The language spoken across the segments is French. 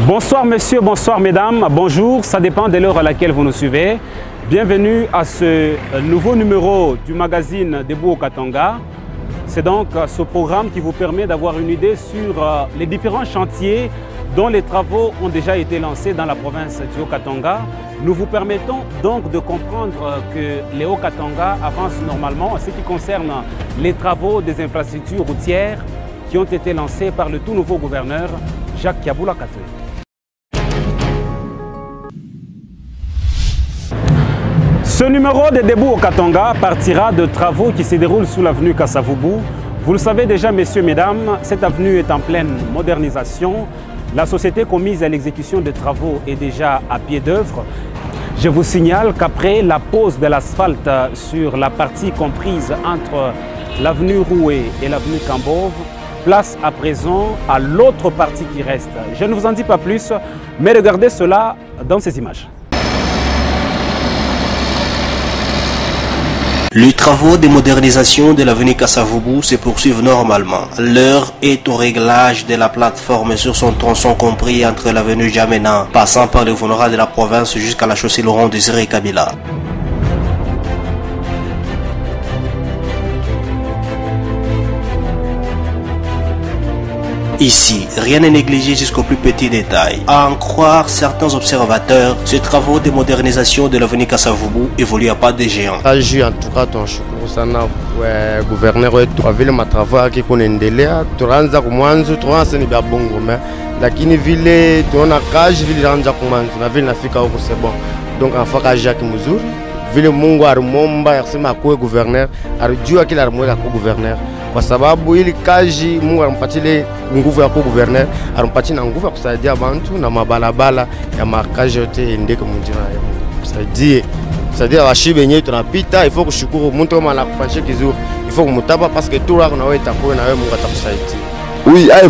Bonsoir messieurs, bonsoir mesdames, bonjour, ça dépend de l'heure à laquelle vous nous suivez. Bienvenue à ce nouveau numéro du magazine Debout au Katanga. C'est donc ce programme qui vous permet d'avoir une idée sur les différents chantiers dont les travaux ont déjà été lancés dans la province du Haut-Katanga. Nous vous permettons donc de comprendre que les Hauts-Katanga avancent normalement en ce qui concerne les travaux des infrastructures routières qui ont été lancés par le tout nouveau gouverneur Jacques Kiaboula Katwe. Ce numéro de Debout au Katanga partira de travaux qui se déroulent sous l'avenue Kasavubu. Vous le savez déjà, messieurs, mesdames, cette avenue est en pleine modernisation. La société commise à l'exécution des travaux est déjà à pied d'œuvre. Je vous signale qu'après la pose de l'asphalte sur la partie comprise entre l'avenue Roué et l'avenue Cambove, place à présent à l'autre partie qui reste. Je ne vous en dis pas plus, mais regardez cela dans ces images. Les travaux de modernisation de l'avenue Kasavubu se poursuivent normalement. L'heure est au réglage de la plateforme sur son tronçon compris entre l'avenue Djamena, passant par le Vonora de la province jusqu'à la chaussée Laurent Désiré Kabila. Ici, rien n'est négligé jusqu'au plus petit détail. À en croire certains observateurs, ces travaux de modernisation de l'avenue Kasavubu évoluent à pas de géant. En tout cas, tunashukuru sana gouverneur wetu kwa vile matravaux yake kunaendelea. Tunaanza kumwanzo tuanze ni bya bongo lakini vile tunaona kazi vile anaanza kumwanzo na vile nafika huko c'est bon. Donc afaka Jacques mzuri vile Mungu alimomba yakisema akuwe gouverneur, alijua kila alimweka kwa gouverneur. Kwa sababu ili kazi Mungu anampatia nguvu ya kuwa gouverneur, anampatia na nguvu ya kusaidia bantu na mabalabala ya makazi yote endeke munjira ya Mungu. Kusaidia washibe yenyewe tunapita, il faut kushukuru mtu kama anakufanyia kizuri. Il faut kumtapa parce que tout là kuna wewe itakuwa na wewe Mungu atakusaidia. Oui, a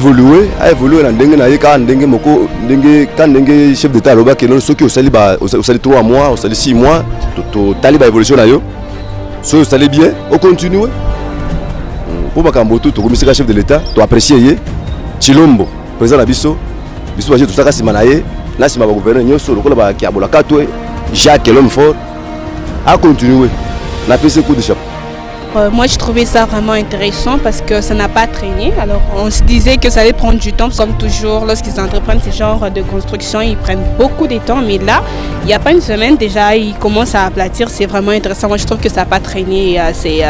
évolué na ndenge na yeka ndenge moko ndenge chef d'état loba que non soki osali 3 mois, osali 6 mois, to taliba évolution na yo. So osali bien, on continue. Pour Bakamboto, tu commissaire chef de l'État, tu apprécies Chilombo, président de Bisso, Bisso tout ça c'est manaye, là c'est ma gouverneur Nyoso, le Kola Kiaboula Katwe, Jacques l'homme fort, a continué, la PC coup de chapeau. Moi, je trouvais ça vraiment intéressant parce que ça n'a pas traîné. Alors, on se disait que ça allait prendre du temps. Comme toujours, lorsqu'ils entreprennent ce genre de construction, ils prennent beaucoup de temps. Mais là, il n'y a pas une semaine déjà, ils commencent à aplatir. C'est vraiment intéressant. Moi, je trouve que ça n'a pas traîné. C'est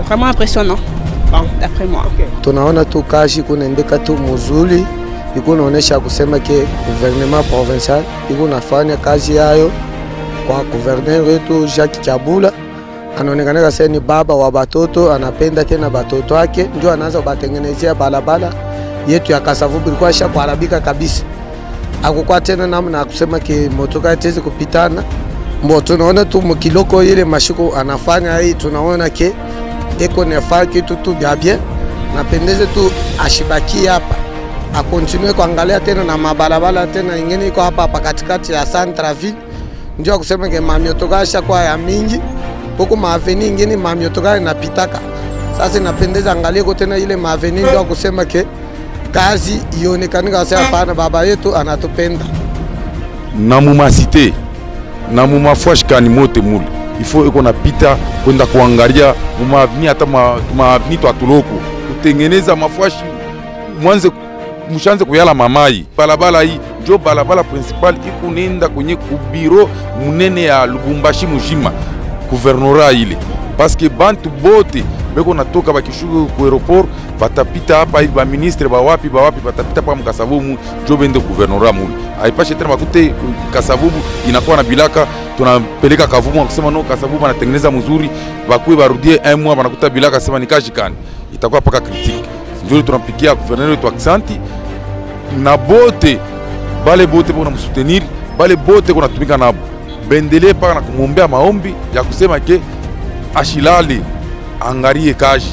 vraiment impressionnant. Bon, d'après moi. Tunaona tu kazi kunaendeka tu mzuri, iko naonesha kusema ke gouvernement provincial iko nafanya kazi yayo kwa gouverneur wetu Jacques Kiaboula. Anaonekana kama ni baba wa batoto, anapenda tena batoto wake, ndio anaanza kubatengenezea barabara yetu ya Kasavubu ilikuwa shakuharibika kabisa. Hakukuwa tena namna kusema ke motoka itaweza kupitana. Mbo tunaona tu mkiloko ile mashiko anafanya hii, tunaona ke eko nefaa kitu tu bien, napendeze tu ashibaki hapa, akontinue kuangalia tena na mabarabara tena ingine iko hapa katikati ya Centreville, ndio kusema ke mamiotoka kwa ya mingi huko maaveni ingine mamiotoka inapitaka. Sasa napendeza angalia kwa tena ile maaveni, ndio kusema ke kazi ionekane kama hapana baba yetu anatupenda. Na mumasite na mumafuashi kani mote mule il faut qu'on apita kwenda kuangalia mumavini hata mavini twatuloko kutengeneza mafuashi mwanze mshanze kuyala mamai balabala hii ndio balabala principal ikunenda kwenye kubiro munene ya Lubumbashi mujima gouvernorat ile parce que bantu bote beko natoka bakishuka ku aéroport batapita hapa hivi ba ministre ba wapi batapita pa Mkasavubu ndio bende gouvernorat mule haipashe tena bakute Kasavubu inakuwa na bilaka tunapeleka Kavumu akisema no Kasavubu anatengeneza mzuri bakue barudie 1 mois banakuta bilaka sema nikashikani itakuwa paka critique ndio tunampigia gouverneur wetu aksanti na bote bale bote bona msoutenir bale bote kuna tumika na bendele paka na kumwombea maombi ya kusema ke ashilale angarie kaji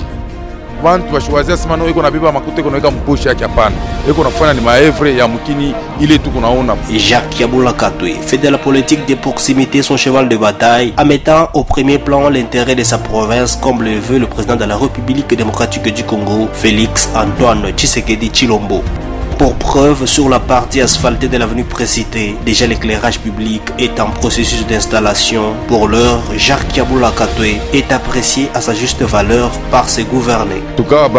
bantu bashwazia sema no iko na biba makute iko naweka mposhi yake hapana iko nafanya ni maevre ya mkini ile tu kunaona. Jacques Kiaboula Katwe fait de la politique de proximité son cheval de bataille en mettant au premier plan l'intérêt de sa province comme le veut le président de la République démocratique du Congo Félix Antoine Tshisekedi Tshilombo. Pour preuve, sur la partie asphaltée de l'avenue précitée, déjà l'éclairage public est en processus d'installation. Pour l'heure, Jacques Kiaboula Katwe est apprécié à sa juste valeur par ses gouvernés. En tout cas,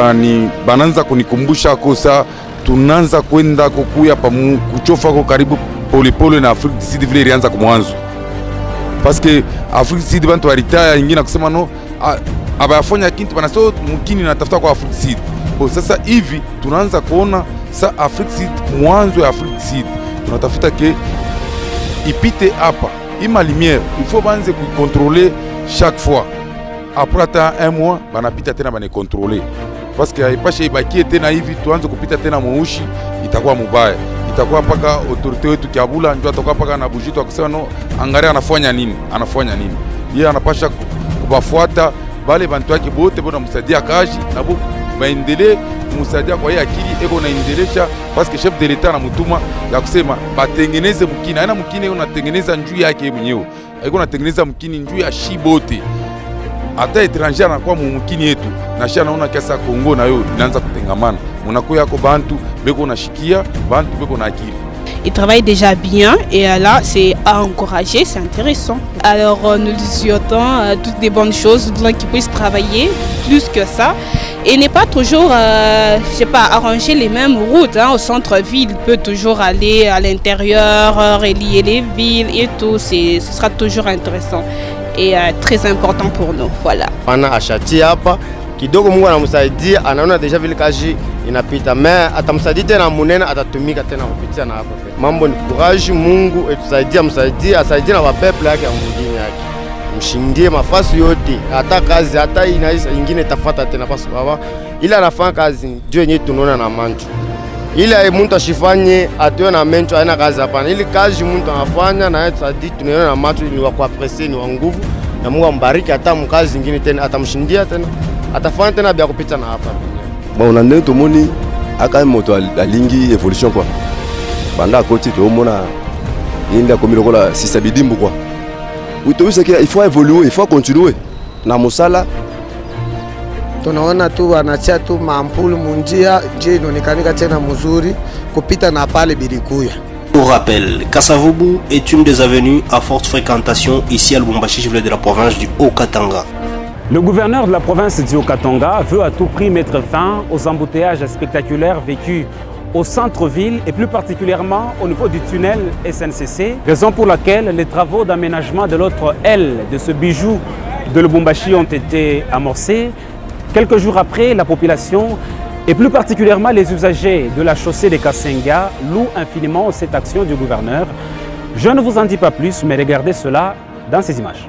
bananza kunikumbusha kosa tunaanza kwenda kukuya pamu kuchofa kwa karibu polepole na Afrique du Sud vile ilianza kwa mwanzo. Parce que Afrique du Sud bantu waritaya ingine kusema no abayafanya kintu banaso mkini natafuta kwa Afrique du Sud. Kwa sasa hivi tunaanza kuona sa Afrique du Sud mwanzo ya Afrique du Sud tunatafuta ke ipite hapa. Ima lumière, il faut banze kucontrôler chaque fois. Après un mois, banapita tena bane contrôler. Parce que haipashe ibakie tena hivi tuanze kupita tena muushi itakuwa mubaya. Itakuwa paka autorité wetu Kiabula ndio atakuwa paka na bujito akisema no angalia anafanya nini? Yeye anapasha kubafuata bale bantu yake bote bona msaidia kazi na bo baendelee kumsaidia kwa yeye akili eko naendelesha parce que chef de l'etat anamutuma ya kusema batengeneze mkini. Haina mkini unatengeneza njuu yake mwenyewe. Eko natengeneza mkini njuu ya shibote. Hata étranger anakuwa mumkini yetu na shana naona kiasa Kongo nayo inaanza kutengamana. Munakuya yako bantu beko nashikia, bantu beko na akili. Il travaille déjà bien et là c'est à encourager, c'est intéressant. Alors nous lui souhaitons toutes des bonnes choses, qu'il puisse travailler plus que ça et n'est pas toujours, je sais pas, arranger les mêmes routes au centre-ville. Il peut toujours aller à l'intérieur, relier les villes et tout. Ce sera toujours intéressant et très important pour nous. Voilà. Ana ashati hapa kidogo Mungu anamsaidia, anaona deja vile kazi inapita, mais atamsaidia tena munena, atatumika tena kupitia na hapa. Mambo ni courage, Mungu etusaidia, msaidie, asaidie na wapeple yake mjini yake. Mshindie mafasi yote, hata kazi hata inaisa ingine tafuata tena basi baba. Ila anafanya kazi ndio yenyewe tunaona na mancho. Ila mtu ashifanye atoe na mencho haina kazi hapana. Ili kazi mtu anafanya na yeye tusaidie tunaona na macho ni wa kuaprecier, ni wa nguvu. Na Mungu ambariki hata mkazi zingine tena atamshindia tena. Atafanya tena bia kupita na hapa. Bon on a tomoni aka moto alingi evolution quoi. Banda koti to mona yinda komi lokola sisabidimbu quoi. Utoise que il faut évoluer, il faut continuer. Na musala tunaona tu wanatia tu mampulu munjia je inaonekanika tena mzuri kupita na pale bilikuya. Pour rappel, Kasavubu est une des avenues à forte fréquentation ici à Lubumbashi, de la province du Haut-Katanga. Le gouverneur de la province du Haut-Katanga veut à tout prix mettre fin aux embouteillages spectaculaires vécus au centre-ville et plus particulièrement au niveau du tunnel SNCC, raison pour laquelle les travaux d'aménagement de l'autre aile de ce bijou de Lubumbashi ont été amorcés. Quelques jours après, la population et plus particulièrement les usagers de la chaussée de Kasenga louent infiniment cette action du gouverneur. Je ne vous en dis pas plus, mais regardez cela dans ces images.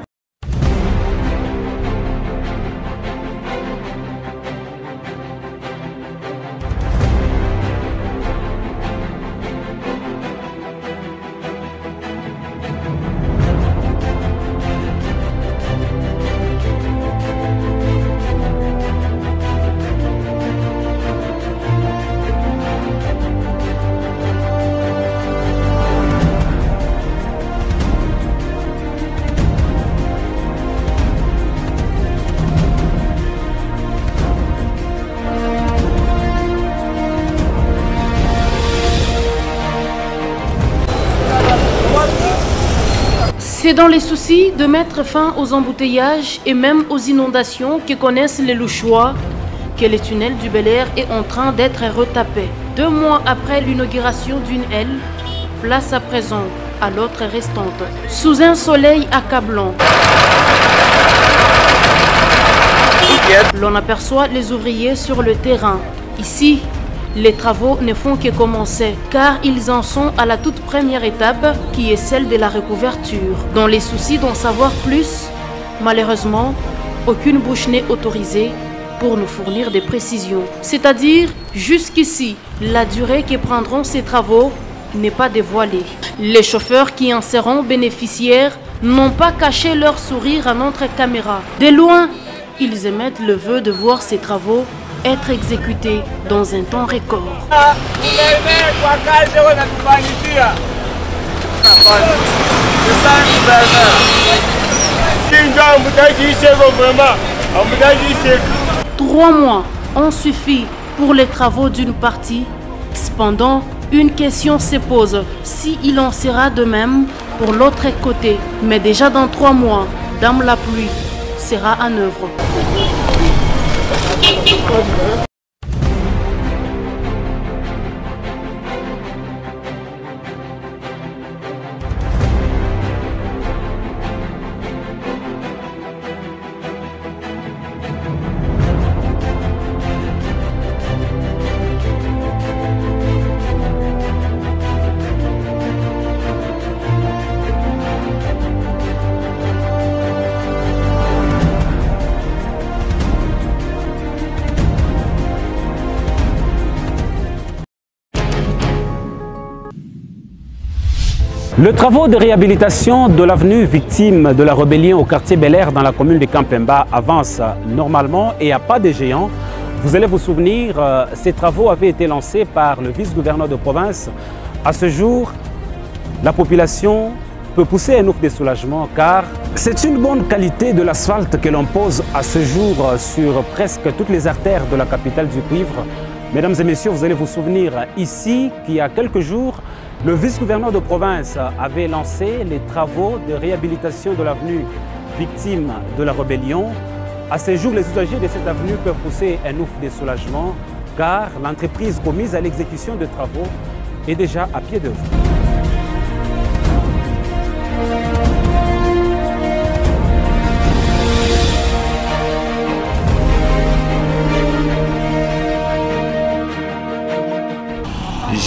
C'est dans les soucis de mettre fin aux embouteillages et même aux inondations que connaissent les Louchois que le tunnel du Bel-Air est en train d'être retapé. 2 mois après l'inauguration d'une aile, place à présent à l'autre restante, sous un soleil accablant. L'on aperçoit les ouvriers sur le terrain. Ici, les travaux ne font que commencer, car ils en sont à la toute première étape, qui est celle de la recouverture. Dans les soucis d'en savoir plus, malheureusement, aucune bouche n'est autorisée pour nous fournir des précisions. C'est-à-dire, jusqu'ici, la durée que prendront ces travaux n'est pas dévoilée. Les chauffeurs qui en seront bénéficiaires n'ont pas caché leur sourire à notre caméra. De loin, ils émettent le vœu de voir ces travaux être exécutés dans un temps record. « 3 mois ont suffi pour les travaux d'une partie Cependant, une question se pose, s'il en sera de même pour l'autre côté. Mais déjà dans 3 mois, Dame la pluie sera en œuvre. Les travaux de réhabilitation de l'avenue victime de la rébellion au quartier Bel Air dans la commune de Kampemba avancent normalement et à pas de géant. Vous allez vous souvenir, ces travaux avaient été lancés par le vice-gouverneur de province. À ce jour, la population peut pousser un ouf de soulagement car c'est une bonne qualité de l'asphalte que l'on pose à ce jour sur presque toutes les artères de la capitale du cuivre. Mesdames et messieurs, vous allez vous souvenir ici qu'il y a quelques jours, le vice-gouverneur de province avait lancé les travaux de réhabilitation de l'avenue victime de la rébellion. À ce jour, les usagers de cette avenue peuvent pousser un ouf de soulagement car l'entreprise commise à l'exécution des travaux est déjà à pied d'œuvre.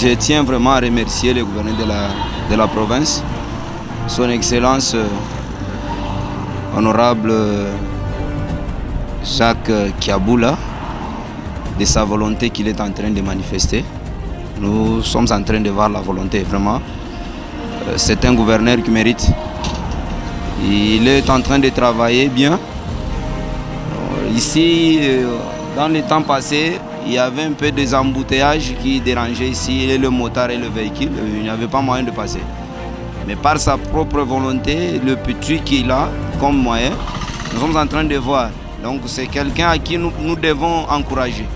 Je tiens vraiment à remercier le gouverneur de la province, son Excellence honorable Jacques Kiaboula, de sa volonté qu'il est en train de manifester. Nous sommes en train de voir la volonté, vraiment. C'est un gouverneur qui mérite. Il est en train de travailler bien. Ici, dans les temps passés, il y avait un peu des embouteillages qui dérangeaient ici, le motard et le véhicule. Il n'y avait pas moyen de passer. Mais par sa propre volonté, le petit qu'il a comme moyen, nous sommes en train de voir. Donc c'est quelqu'un à qui nous devons encourager.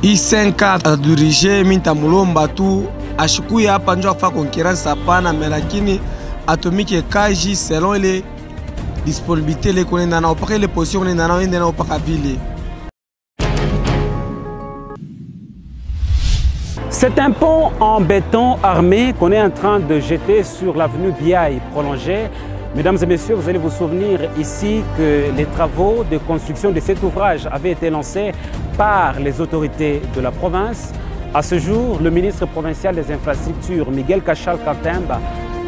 I54 adirige Minta Mulomba tu ashikuya hapa ndio afa concurrence hapana, lakini atomike kaji selon les disponibilités les konenda na opaka les positions konenda na ende na opaka vile. C'est un pont en béton armé qu'on est en train de jeter sur l'avenue Biaï prolongée. Mesdames et messieurs, vous allez vous souvenir ici que les travaux de construction de cet ouvrage avaient été lancés par les autorités de la province. À ce jour, le ministre provincial des infrastructures, Miguel Cachal Katemba,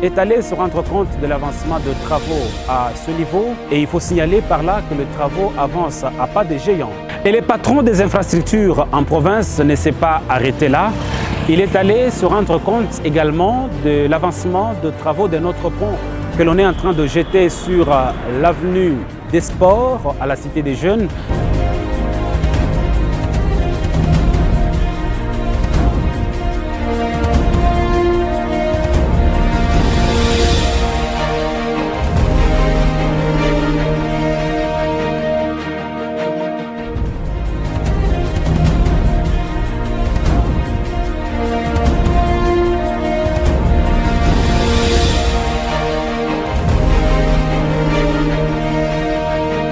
est allé se rendre compte de l'avancement de travaux à ce niveau. Et il faut signaler par là que les travaux avancent à pas de géant. Et le patron des infrastructures en province ne s'est pas arrêté là. Il est allé se rendre compte également de l'avancement de travaux de notre pont que l'on est en train de jeter sur l'avenue des Sports à la Cité des Jeunes.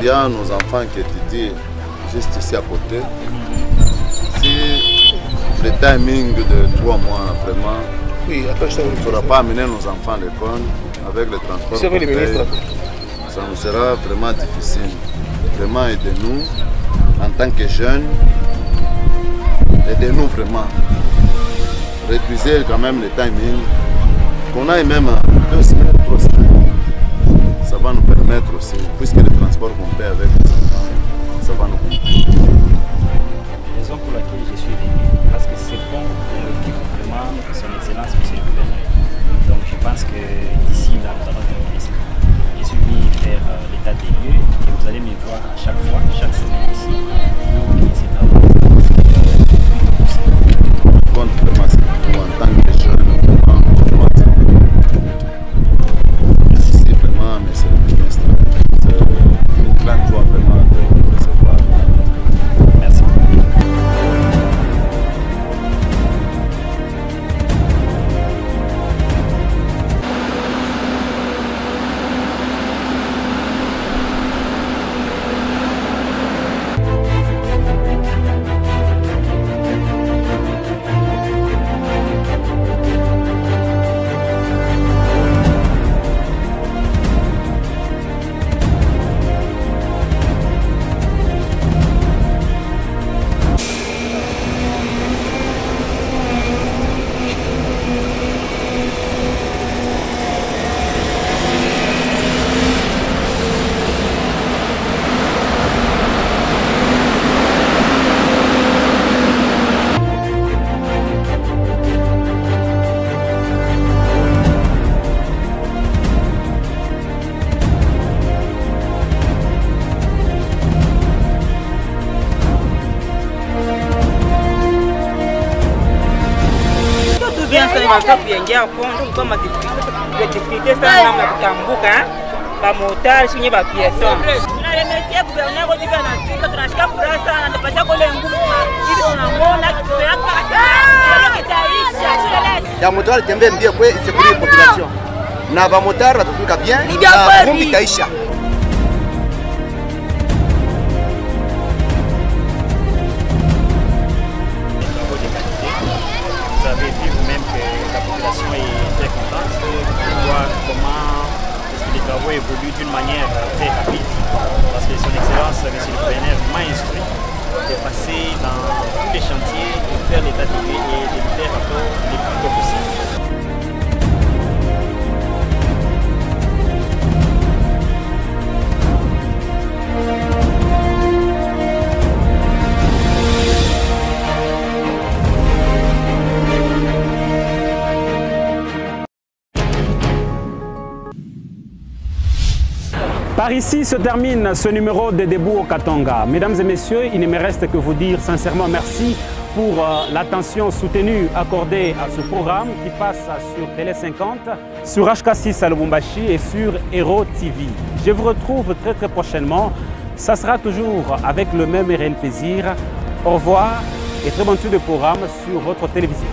Il y a nos enfants qui étudient juste ici à côté. Si le timing de 3 mois, vraiment, on ne pourra pas amener nos enfants à l'école avec le transport. Ça nous sera vraiment difficile. Vraiment, aidez-nous en tant que jeunes. Aidez-nous vraiment. Réduisez quand même le timing. Qu'on aille même 2 semaines, 3 semaines. Ça va nous permettre aussi, puisque le transport qu'on paie avec les enfants, ça va nous compliquer. La raison pour laquelle je suis venu, parce que c'est bon pour vraiment son Excellence, monsieur le gouverneur. Donc je pense que d'ici là, nous allons terminer ça. Je suis venu faire l'état des lieux et vous allez me voir à chaque fois, chaque semaine ici, pour ces travaux. commencé à bien répondre comme ma difficulté ça n'a pas tambuka ba motar signé ba piéton. Na remercier gouverneur au niveau national de la Frasa na pas ko lengu ili tunaona ya motar tembe mbio kwa sécurité population. Na ba motar watutumika bien na vumbi taisha. Vous avez vu vous-même que la population est très contente de voir comment les travaux évoluent d'une manière très rapide. Parce que son Excellence, M. le Gouverneur, m'a instruit de passer dans tous les chantiers, de faire l'état des lieux et de le faire encore le plus tôt possible. Par ici se termine ce numéro de Debout au Katanga. Mesdames et messieurs, il ne me reste que vous dire sincèrement merci pour l'attention soutenue accordée à ce programme qui passe sur Télé 50, sur HK6 à Lubumbashi et sur Hero TV. Je vous retrouve très prochainement. Ça sera toujours avec le même réel plaisir. Au revoir et très bonne suite de programme sur votre télévision.